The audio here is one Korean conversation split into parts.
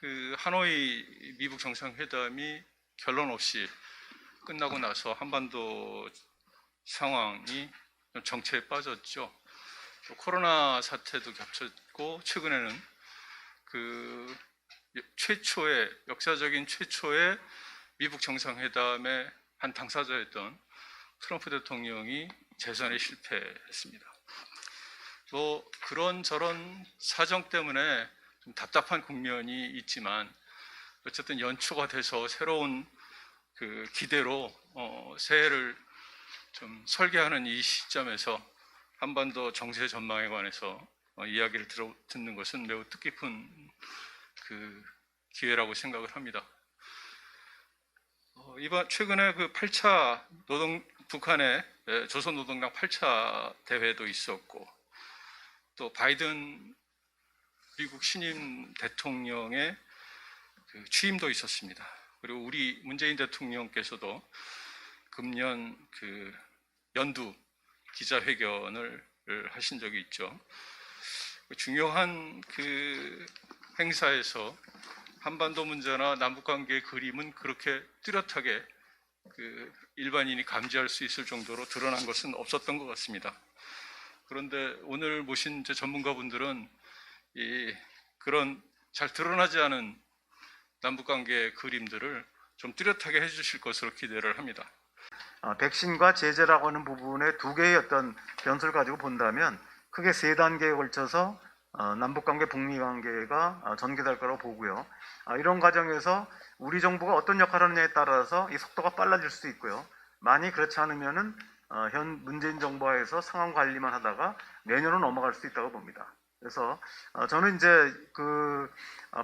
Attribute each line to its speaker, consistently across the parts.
Speaker 1: 그 하노이 미북 정상회담이 결론 없이 끝나고 나서 한반도 상황이 정체에 빠졌죠. 코로나 사태도 겹쳤고 최근에는 그 역사적인 최초의 미북 정상회담의 한 당사자였던 트럼프 대통령이 재선에 실패했습니다. 또 그런저런 사정 때문에 좀 답답한 국면이 있지만 어쨌든 연초가 돼서 새로운 그 기대로 새해를 좀 설계하는 이 시점에서 한반도 정세 전망에 관해서 이야기를 듣는 것은 매우 뜻깊은 그 기회라고 생각을 합니다. 이번 최근에 그 8차 북한의 조선노동당 8차 대회도 있었고, 또 바이든 미국 신임 대통령의 그 취임도 있었습니다. 그리고 우리 문재인 대통령께서도 금년 그 연두 기자회견을 하신 적이 있죠. 중요한 그 행사에서 한반도 문제나 남북관계의 그림은 그렇게 뚜렷하게 그 일반인이 감지할 수 있을 정도로 드러난 것은 없었던 것 같습니다. 그런데 오늘 모신 제 전문가분들은 그런 잘 드러나지 않은 남북관계의 그림들을 좀 뚜렷하게 해주실 것으로 기대를 합니다.
Speaker 2: 백신과 제재라고 하는 부분에 두 개의 어떤 변수를 가지고 본다면 크게 세 단계에 걸쳐서 남북관계, 북미관계가 전개될 거라고 보고요. 이런 과정에서 우리 정부가 어떤 역할을 하느냐에 따라서 이 속도가 빨라질 수도 있고요. 만약 그렇지 않으면은 현 문재인 정부에서 상황 관리만 하다가 내년으로 넘어갈 수 있다고 봅니다. 그래서 저는 이제 그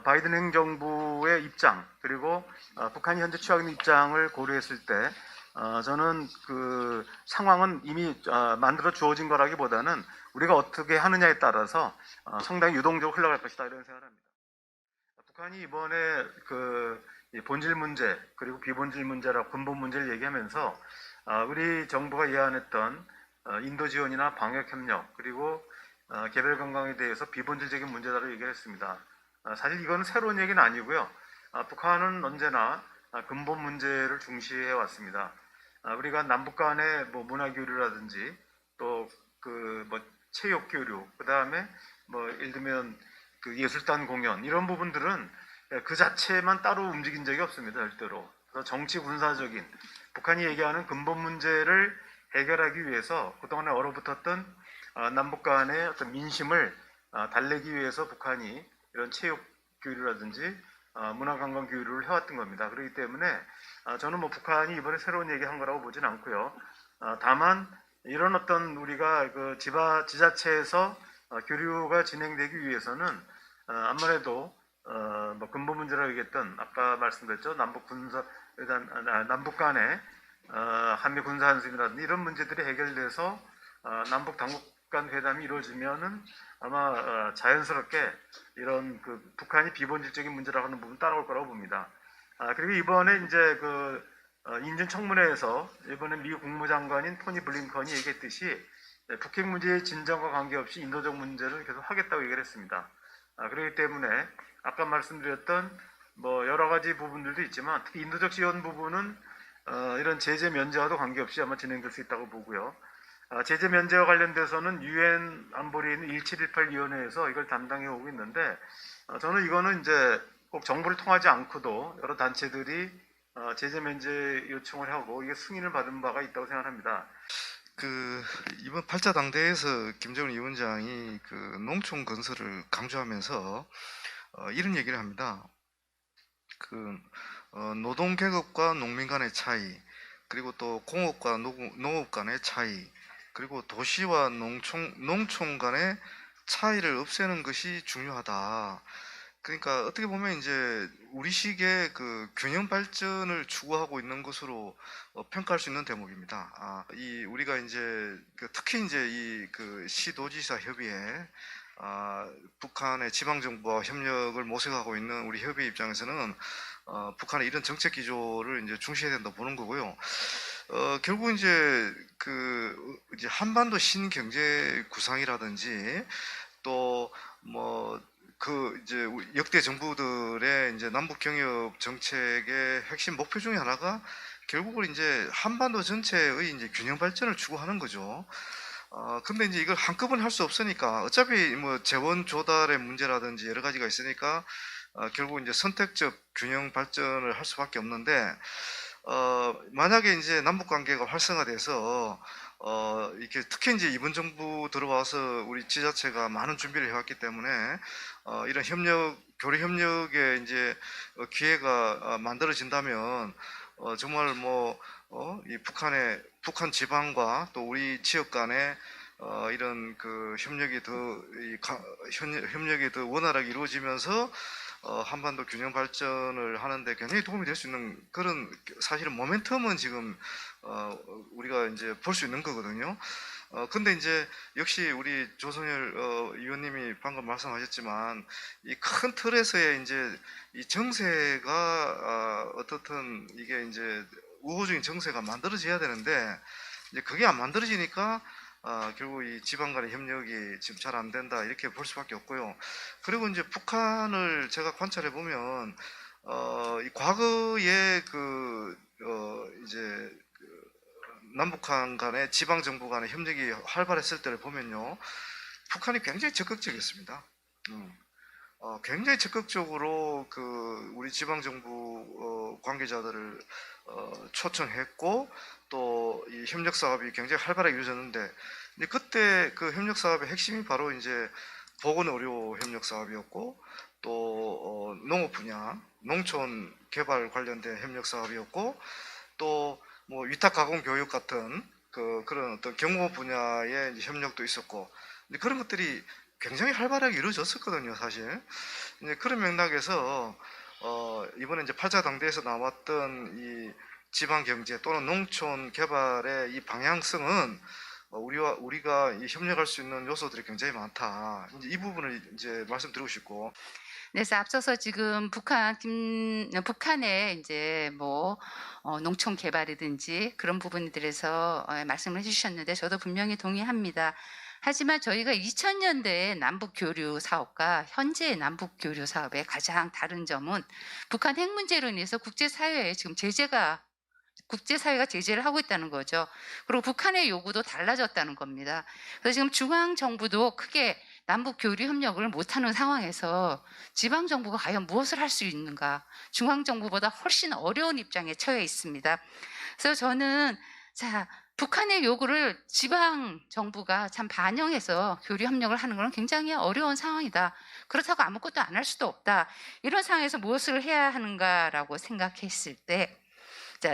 Speaker 2: 바이든 행정부의 입장, 그리고 북한이 현재 취하고 있는 입장을 고려했을 때 저는 그 상황은 이미 만들어 주어진 거라기보다는 우리가 어떻게 하느냐에 따라서 상당히 유동적으로 흘러갈 것이다, 이런 생각을 합니다. 북한이 이번에 그 본질 문제 그리고 비본질 문제라고 근본 문제를 얘기하면서 우리 정부가 예안했던 인도 지원이나 방역 협력 그리고 개별 관광에 대해서 비본질적인 문제다라고 얘기를 했습니다. 사실 이거는 새로운 얘기는 아니고요. 북한은 언제나 근본 문제를 중시해 왔습니다. 우리가 남북 간의 뭐 문화 교류라든지 또 그 뭐 체육 교류, 그 다음에 뭐 예를 들면 그 예술단 공연, 이런 부분들은 그 자체만 따로 움직인 적이 없습니다, 절대로. 그래서 정치 군사적인 북한이 얘기하는 근본 문제를 해결하기 위해서 그동안에 얼어붙었던 남북 간의 어떤 민심을 달래기 위해서 북한이 이런 체육 교류라든지 문화관광 교류를 해왔던 겁니다. 그렇기 때문에 저는 뭐 북한이 이번에 새로운 얘기 한 거라고 보진 않고요. 다만 이런 어떤 우리가 그 지자체에서 교류가 진행되기 위해서는 아무래도 뭐 근본 문제라고 얘기했던 아까 말씀드렸죠, 남북 간의 한미 군사 한수이라든지 이런 문제들이 해결돼서 남북 당국 간 회담이 이루어지면은 아마 자연스럽게 이런 그 북한이 비본질적인 문제라고 하는 부분 따라올 거라고 봅니다. 그리고 이번에 이제 그 인준 청문회에서 이번에 미국 국무장관인 토니 블링컨이 얘기했듯이 북핵 문제의 진정과 관계없이 인도적 문제를 계속 하겠다고 얘기를 했습니다. 그렇기 때문에 아까 말씀드렸던 뭐 여러 가지 부분들도 있지만 특히 인도적 지원 부분은 이런 제재 면제와도 관계없이 아마 진행될 수 있다고 보고요. 제재 면제와 관련돼서는 유엔 안보리에 있는 1718 위원회에서 이걸 담당해 오고 있는데 저는 이거는 이제 꼭 정부를 통하지 않고도 여러 단체들이 제재 면제 요청을 하고 이게 승인을 받은 바가 있다고 생각합니다.
Speaker 3: 이번 8차 당대회에서 김정은 위원장이 그 농촌 건설을 강조하면서 이런 얘기를 합니다. 노동 계급과 농민 간의 차이, 그리고 또 공업과 농업 간의 차이, 그리고 도시와 농촌 간의 차이를 없애는 것이 중요하다. 그러니까 어떻게 보면 이제 우리식의 그 균형 발전을 추구하고 있는 것으로 평가할 수 있는 대목입니다. 이 우리가 이제 특히 이제 이 그 시도지사 협의회, 북한의 지방 정부와 협력을 모색하고 있는 우리 협의 입장에서는 북한의 이런 정책 기조를 이제 중시해야 된다 보는 거고요. 결국 이제 이제 한반도 신경제 구상이라든지 또 뭐 이제 역대 정부들의 이제 남북 경협 정책의 핵심 목표 중에 하나가 결국은 이제 한반도 전체의 이제 균형 발전을 추구하는 거죠. 근데 이제 이걸 한꺼번에 할 수 없으니까 어차피 뭐 재원 조달의 문제라든지 여러 가지가 있으니까 결국 이제 선택적 균형 발전을 할 수밖에 없는데, 만약에 이제 남북 관계가 활성화돼서 이렇게 특히 이제 이번 정부 들어와서 우리 지자체가 많은 준비를 해왔기 때문에 이런 교류 협력의 이제 기회가 만들어진다면 정말 이 북한 지방과 또 우리 지역 간의 이런 그 협력이 더 원활하게 이루어지면서 한반도 균형 발전을 하는데 굉장히 도움이 될 수 있는 그런 사실은 모멘텀은 지금 우리가 이제 볼 수 있는 거거든요. 근데 이제 역시 우리 조선열 의원님이 방금 말씀하셨지만 이 큰 틀에서의 이제 이 정세가 어떻든 이게 이제 우호적인 정세가 만들어져야 되는데 이제 그게 안 만들어지니까 결국 이 지방 간의 협력이 지금 잘 안 된다 이렇게 볼 수밖에 없고요. 그리고 이제 북한을 제가 관찰해 보면 이 과거에 이제 남북한 간의 지방 정부 간의 협력이 활발했을 때를 보면요, 북한이 굉장히 적극적이었습니다. 굉장히 적극적으로 우리 지방 정부 관계자들을 초청했고 또 이 협력 사업이 굉장히 활발하게 이루어졌는데, 근데 그때 그 협력 사업의 핵심이 바로 이제 보건 의료 협력 사업이었고 또 농업 분야, 농촌 개발 관련된 협력 사업이었고 또 뭐 위탁 가공 교육 같은 그런 어떤 경호 분야의 협력도 있었고, 근데 그런 것들이 굉장히 활발하게 이루어졌었거든요, 사실. 이제 그런 맥락에서 이번에 이제 8차 당대에서 나왔던 이 지방 경제 또는 농촌 개발의 이 방향성은 우리가 이 협력할 수 있는 요소들이 굉장히 많다. 이제 이 부분을 이제 말씀드리고 싶고.
Speaker 4: 그래서 앞서서 지금 북한의 이제 농촌 개발이든지 그런 부분들에서 말씀을 해주셨는데 저도 분명히 동의합니다. 하지만 저희가 2000년대의 남북 교류 사업과 현재의 남북 교류 사업의 가장 다른 점은 북한 핵 문제로 인해서 국제사회가 제재를 하고 있다는 거죠. 그리고 북한의 요구도 달라졌다는 겁니다. 그래서 지금 중앙정부도 크게 남북 교류 협력을 못하는 상황에서 지방정부가 과연 무엇을 할 수 있는가? 중앙정부보다 훨씬 어려운 입장에 처해 있습니다. 그래서 저는 북한의 요구를 지방정부가 참 반영해서 교류 협력을 하는 것은 굉장히 어려운 상황이다. 그렇다고 아무것도 안 할 수도 없다. 이런 상황에서 무엇을 해야 하는가라고 생각했을 때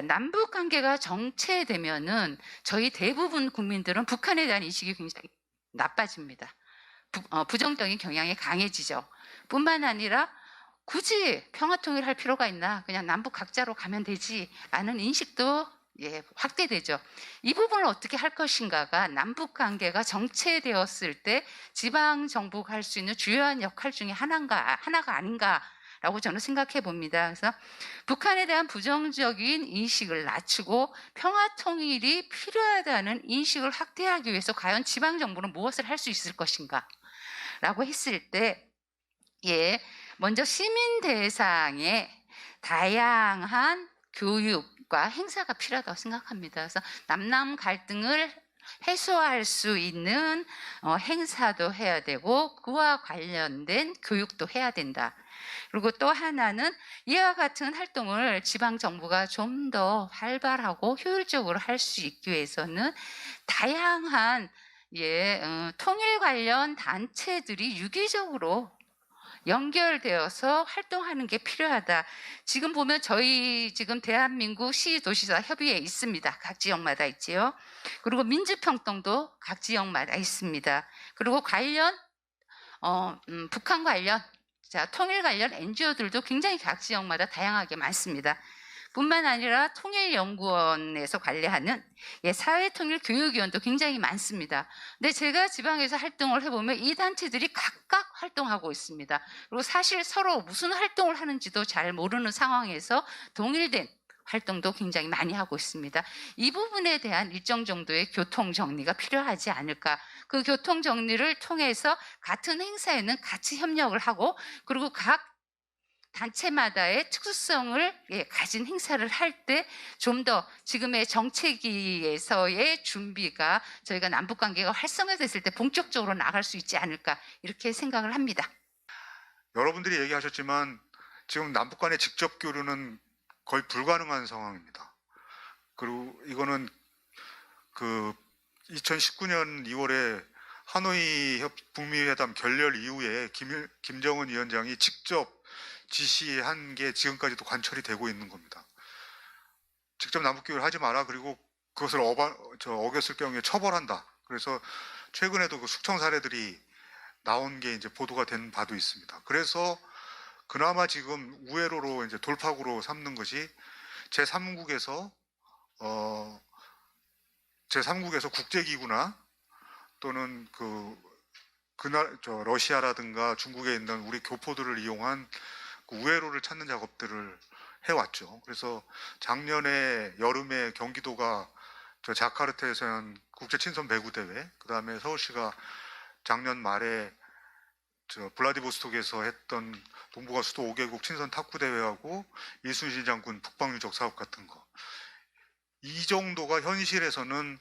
Speaker 4: 남북 관계가 정체되면은 저희 대부분 국민들은 북한에 대한 인식이 굉장히 나빠집니다. 부정적인 경향이 강해지죠. 뿐만 아니라 굳이 평화통일할 필요가 있나? 그냥 남북 각자로 가면 되지 라는 인식도 확대되죠. 이 부분을 어떻게 할 것인가가 남북 관계가 정체되었을 때 지방 정부가 할 수 있는 주요한 역할 중에 하나가 아닌가라고 저는 생각해 봅니다. 그래서 북한에 대한 부정적인 인식을 낮추고 평화통일이 필요하다는 인식을 확대하기 위해서 과연 지방 정부는 무엇을 할 수 있을 것인가? 라고 했을 때 먼저 시민 대상의 다양한 교육과 행사가 필요하다고 생각합니다. 그래서 남남 갈등을 해소할 수 있는 행사도 해야 되고 그와 관련된 교육도 해야 된다. 그리고 또 하나는 이와 같은 활동을 지방정부가 좀 더 활발하고 효율적으로 할 수 있기 위해서는 다양한 통일 관련 단체들이 유기적으로 연결되어서 활동하는 게 필요하다. 지금 보면 저희 지금 대한민국 시도시사 협의회 있습니다. 각 지역마다 있지요. 그리고 민주평통도 각 지역마다 있습니다. 그리고 관련 북한 관련 통일 관련 NGO들도 굉장히 각 지역마다 다양하게 많습니다. 뿐만 아니라 통일연구원에서 관리하는 사회통일교육위원도 굉장히 많습니다. 근데 제가 지방에서 활동을 해보면 이 단체들이 각각 활동하고 있습니다. 그리고 사실 서로 무슨 활동을 하는지도 잘 모르는 상황에서 동일된 활동도 굉장히 많이 하고 있습니다. 이 부분에 대한 일정 정도의 교통정리가 필요하지 않을까. 그 교통정리를 통해서 같은 행사에는 같이 협력을 하고, 그리고 각 단체마다의 특수성을 가진 행사를 할 때 좀 더 지금의 정체기에서의 준비가 저희가 남북관계가 활성화됐을 때 본격적으로 나갈 수 있지 않을까 이렇게 생각을 합니다.
Speaker 5: 여러분들이 얘기하셨지만 지금 남북 간의 직접 교류는 거의 불가능한 상황입니다. 그리고 이거는 그 2019년 2월에 하노이 북미회담 결렬 이후에 김정은 위원장이 직접 지시한 게 지금까지도 관철이 되고 있는 겁니다. 직접 남북교류를 하지 마라. 그리고 그것을 어겼을 경우에 처벌한다. 그래서 최근에도 그 숙청 사례들이 나온 게 이제 보도가 된 바도 있습니다. 그래서 그나마 지금 우회로로 이제 돌파구로 삼는 것이 제3국에서 국제기구나 또는 러시아라든가 중국에 있는 우리 교포들을 이용한 그 우회로를 찾는 작업들을 해왔죠. 그래서 작년에 여름에 경기도가 자카르타에서 한 국제 친선 배구 대회, 그 다음에 서울시가 작년 말에 블라디보스톡에서 했던 동북아 수도 5개국 친선 탁구 대회하고 이순신 장군 북방 유적 사업 같은 거, 이 정도가 현실에서는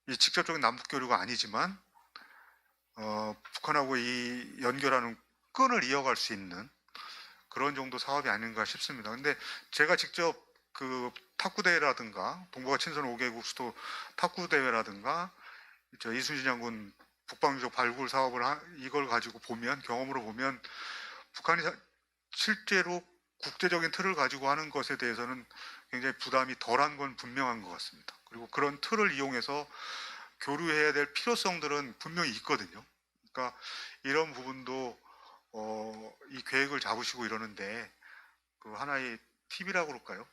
Speaker 5: 이 직접적인 남북 교류가 아니지만 북한하고 이 연결하는 끈을 이어갈 수 있는 그런 정도 사업이 아닌가 싶습니다. 근데 제가 직접 그 탁구 대회라든가 동북아 친선 5개국 수도 탁구 대회라든가 이순신 장군 북방유적 발굴 사업을 이걸 가지고 보면, 경험으로 보면 북한이 실제로 국제적인 틀을 가지고 하는 것에 대해서는 굉장히 부담이 덜한 건 분명한 것 같습니다. 그리고 그런 틀을 이용해서 교류해야 될 필요성들은 분명히 있거든요. 그러니까 이런 부분도 이 계획을 잡으시고 이러는데 그 하나의 팁이라고 그럴까요?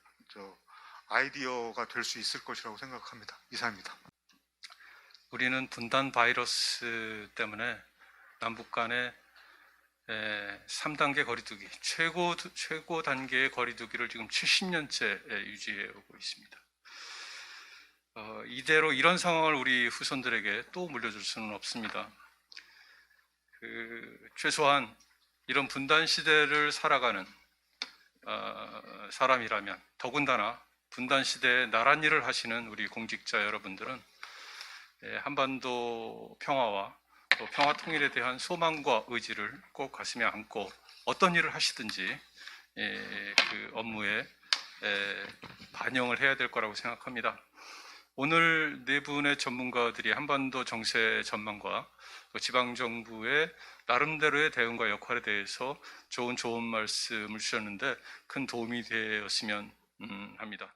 Speaker 5: 아이디어가 될 수 있을 것이라고 생각합니다. 이상입니다.
Speaker 1: 우리는 분단 바이러스 때문에 남북 간의 3단계 거리두기, 최고 단계의 거리두기를 지금 70년째 유지해 오고 있습니다. 이대로 이런 상황을 우리 후손들에게 또 물려줄 수는 없습니다. 최소한 이런 분단 시대를 살아가는 사람이라면, 더군다나 분단 시대에 나란 일을 하시는 우리 공직자 여러분들은 한반도 평화와 또 평화 통일에 대한 소망과 의지를 꼭 가슴에 안고 어떤 일을 하시든지 그 업무에 반영을 해야 될 거라고 생각합니다. 오늘 네 분의 전문가들이 한반도 정세 전망과 또 지방정부의 나름대로의 대응과 역할에 대해서 좋은 말씀을 주셨는데 큰 도움이 되었으면 합니다.